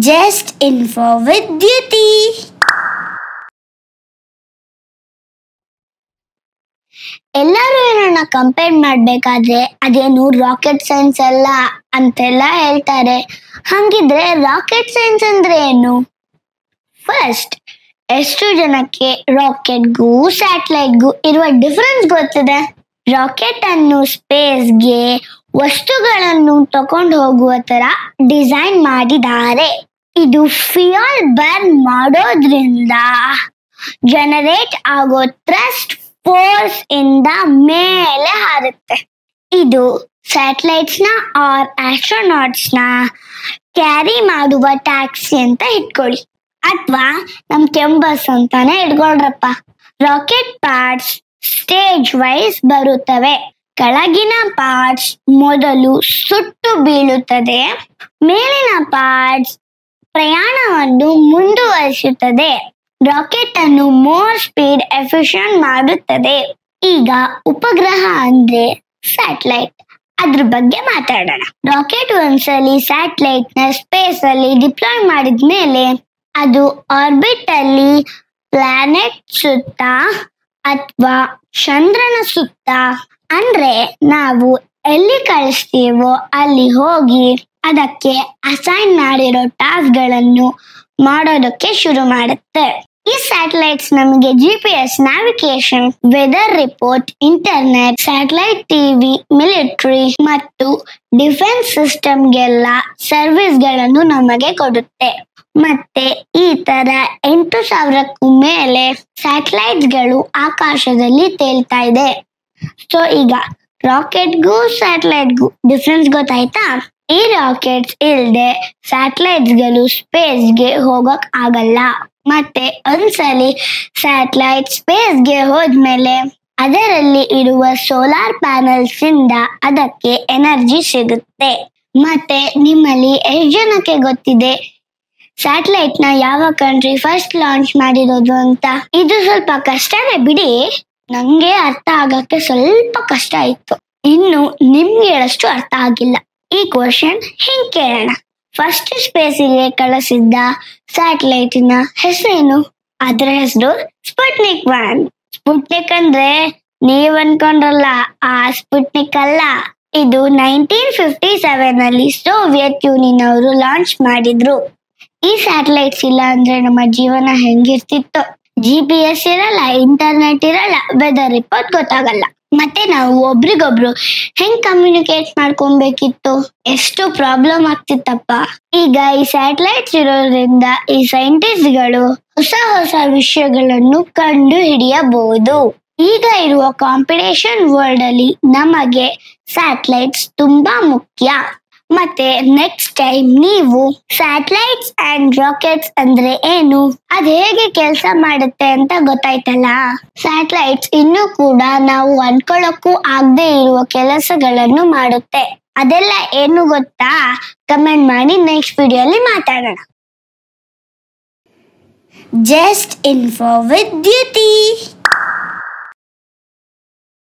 Just info with Duty. ಎಲ್ಲರೂ ಏನನ್ನ compare ಮಾಡ್ಬೇಕಾದ್ರೆ ಅದೇನು ರಾಕೆಟ್ ಸೈನ್ಸ್ ಅಲ್ಲ ಅಂತೆಲ್ಲ ಹೇಳ್ತಾರೆ. ಹಂಗಿದ್ರೆ ರಾಕೆಟ್ ಸೈನ್ಸ್ ಅಂದ್ರೆ ಏನು? ಫಸ್ಟ್, ಎಷ್ಟು ಜನಕ್ಕೆ ರಾಕೆಟ್ಗೂ ಸ್ಯಾಟಲೈಟ್ಗೂ ಇರುವ ಡಿಫರೆನ್ಸ್ ಗೊತ್ತಿದೆ? ರಾಕೆಟ್ ಅನ್ನು ಸ್ಪೇಸ್ಗೆ ವಸ್ತುಗಳನ್ನು ತಕೊಂಡು ಹೋಗುವ ತರ ಡಿಸೈನ್ ಮಾಡಿದ್ದಾರೆ. ಇದು ಫ್ಯೂಯಲ್ ಬರ್ನ್ ಮಾಡೋದ್ರಿಂದ ಜನರೇಟ್ ಆಗೋ ಥ್ರಸ್ಟ್ ಫೋರ್ಸ್ ಇಂದ ಮೇಲೆ ಹಾರುತ್ತೆ. ಇದು ಸ್ಯಾಟಲೈಟ್ಸ್ ನ ಆರ್ ಆಸ್ಟ್ರೋನಾಟ್ಸ್ ನ ಕ್ಯಾರಿ ಮಾಡುವ ಟ್ಯಾಕ್ಸಿ ಅಂತ ಇಟ್ಕೊಳ್ಳಿ, ಅಥವಾ ನಮ್ ಕೆಂಬಸ್ ಅಂತಾನೆ ಇಟ್ಕೊಳ್ರಪ್ಪ. ರಾಕೆಟ್ ಪಾರ್ಟ್ಸ್ ಸ್ಟೇಜ್ ವೈಸ್ ಬರುತ್ತವೆ. ಕೆಳಗಿನ ಪಾರ್ಟ್ಸ್ ಮೊದಲು ಸುಟ್ಟು ಬೀಳುತ್ತದೆ, ಮೇಲಿನ ಪಾರ್ಟ್ಸ್ ಪ್ರಯಾಣವನ್ನು ಮುಂದುವರಿಸುತ್ತದೆ. ರಾಕೆಟ್ ಅನ್ನು ಮೋರ್ ಸ್ಪೀಡ್ ಎಫಿಷಿಯಂಟ್ ಮಾಡುತ್ತದೆ. ಈಗ ಉಪಗ್ರಹ ಅಂದ್ರೆ ಸ್ಯಾಟಲೈಟ್, ಅದ್ರ ಬಗ್ಗೆ ಮಾತಾಡೋಣ. ರಾಕೆಟ್ ಒಂದ್ಸಲಿ ಸ್ಯಾಟಲೈಟ್ ನ ಸ್ಪೇಸ್ ಅಲ್ಲಿ ಡಿಪ್ಲಾಯ್ ಮಾಡಿದ್ಮೇಲೆ ಅದು ಆರ್ಬಿಟ್ ಅಲ್ಲಿ ಪ್ಲಾನೆಟ್ ಸುತ್ತ ಅಥವಾ ಚಂದ್ರನ ಸುತ್ತ, ಅಂದ್ರೆ ನಾವು ಎಲ್ಲಿ ಕಳಿಸ್ತೀವೋ ಅಲ್ಲಿ ಹೋಗಿ ಅದಕ್ಕೆ ಅಸೈನ್ ಮಾಡಿರೋ ಟಾಸ್ಕ್ ಗಳನ್ನು ಮಾಡೋದಕ್ಕೆ ಶುರು ಮಾಡುತ್ತೆ. ಈ ಸ್ಯಾಟಲೈಟ್ಸ್ ನಮಗೆ GPS, navigation, weather report, internet, satellite TV, military ಮತ್ತು ಡಿಫೆನ್ಸ್ ಸಿಸ್ಟಮ್ಗೆಲ್ಲ ಸರ್ವಿಸ್ ಗಳನ್ನು ನಮಗೆ ಕೊಡುತ್ತೆ. ಮತ್ತೆ ಈ ತರ 8,000ಕ್ಕೂ ಮೇಲೆ ಸ್ಯಾಟಲೈಟ್ಸ್ ಗಳು ಆಕಾಶದಲ್ಲಿ ತೇಲ್ತಾ ಇದೆ. ಸೊ ಈಗ ರಾಕೆಟ್ಗೂ ಸ್ಯಾಟಲೈಟ್ಗೂ ಡಿಫ್ರೆನ್ಸ್ ಗೊತ್ತಾಯ್ತಾ? ಈ ರಾಕೆಟ್ಸ್ ಇಲ್ದೆ ಸ್ಯಾಟಲೈಟ್ಸ್ ಗಳು ಸ್ಪೇಸ್ಗೆ ಹೋಗಕ್ ಆಗಲ್ಲ. ಮತ್ತೆ ಒಂದ್ಸಲಿ ಸ್ಯಾಟಲೈಟ್ ಸ್ಪೇಸ್ಗೆ ಹೋದ್ಮೇಲೆ ಅದರಲ್ಲಿ ಇರುವ ಸೋಲಾರ್ ಪ್ಯಾನಲ್ಸ್ ಇಂದ ಅದಕ್ಕೆ ಎನರ್ಜಿ ಸಿಗುತ್ತೆ. ಮತ್ತೆ ನಿಮ್ಮಲ್ಲಿ ಎಷ್ಟು ಜನಕ್ಕೆ ಗೊತ್ತಿದೆ ಸ್ಯಾಟಲೈಟ್ ನ ಯಾವ ಕಂಟ್ರಿ ಫಸ್ಟ್ ಲಾಂಚ್ ಮಾಡಿರೋದು ಅಂತ? ಇದು ಸ್ವಲ್ಪ ಕಷ್ಟನೇ ಬಿಡಿ, ನಂಗೆ ಅರ್ಥ ಆಗಕ್ಕೆ ಸ್ವಲ್ಪ ಕಷ್ಟ ಆಯ್ತು. ಇನ್ನು ನಿಮ್ಗೆ ಹೇಳಷ್ಟು ಅರ್ಥ ಆಗಿಲ್ಲ. ಈ ಕ್ವಶನ್ ಹಿಂಗ್ ಕೇಳೋಣ. ಫಸ್ಟ್ ಸ್ಪೇಸಿಗೆ ಕಳಿಸಿದ್ದ ಸ್ಯಾಟಲೈಟಿನ ಹೆಸರೇನು? ಅದ್ರ ಹೆಸರು ಸ್ಪುಟ್ನಿಕ್ 1. ಸ್ಪುಟ್ನಿಕ್ ಅಂದ್ರೆ ನೀವ್ ಅನ್ಕೊಂಡ್ರಲ್ಲ ಆ ಸ್ಪುಟ್ನಿಕ್ ಅಲ್ಲ. ಇದು 1957 ಅಲ್ಲಿ ಸೋವಿಯತ್ ಯೂನಿಯನ್ ಅವರು ಲಾಂಚ್ ಮಾಡಿದ್ರು. ಈ ಸ್ಯಾಟಲೈಟ್ಸ್ ಇಲ್ಲ ಅಂದ್ರೆ ನಮ್ಮ ಜೀವನ ಹೆಂಗಿರ್ತಿತ್ತು? GPS ಇರಲ್ಲ, ಇಂಟರ್ನೆಟ್ ಇರಲ್ಲ, ವೆದರ್ ರಿಪೋರ್ಟ್ ಗೊತ್ತಾಗಲ್ಲ. ಮತ್ತೆ ನಾವು ಒಬ್ರಿಗೊಬ್ರು ಹೆಂಗ್ ಕಮ್ಯುನಿಕೇಟ್ ಮಾಡ್ಕೊಬೇಕಿತ್ತು? ಎಷ್ಟು ಪ್ರಾಬ್ಲಮ್ ಆಗ್ತಿತ್ತಪ್ಪ. ಈಗ ಈ ಸ್ಯಾಟಲೈಟ್ಸ್ ಇರೋದ್ರಿಂದ ಈ ಸೈಂಟಿಸ್ಟ್ ಗಳು ಹೊಸ ಹೊಸ ವಿಷಯಗಳನ್ನು ಕಂಡು ಹಿಡಿಯಬಹುದು. ಈಗ ಇರುವ ಕಾಂಪಿಟೇಷನ್ ವರ್ಲ್ಡ್ ಅಲ್ಲಿ ನಮಗೆ ಸ್ಯಾಟಲೈಟ್ಸ್ ತುಂಬಾ ಮುಖ್ಯ. ಮತ್ತೆ ನೆಕ್ಸ್ಟ್ ಟೈಮ್ ನೀವು ಸ್ಯಾಟಲೈಟ್ಸ್ ಅಂಡ್ ರಾಕೆಟ್ಸ್ ಅಂದ್ರೆ ಏನು, ಅದ್ ಹೇಗೆ ಕೆಲಸ ಮಾಡುತ್ತೆ ಅಂತ ಗೊತ್ತಾಯ್ತಲ್ಲ. ಸ್ಯಾಟಲೈಟ್ಸ್ ಇನ್ನೂ ಕೂಡ ನಾವು ಅನ್ಕೊಳ್ಳಕ್ಕೂ ಆಗದೆ ಇರುವ ಕೆಲಸಗಳನ್ನು ಮಾಡುತ್ತೆ. ಅದೆಲ್ಲ ಏನು ಗೊತ್ತಾ? ಕಮೆಂಟ್ ಮಾಡಿ, ನೆಕ್ಸ್ಟ್ ವಿಡಿಯೋ ಅಲ್ಲಿ ಮಾತಾಡೋಣ. Just info with duty.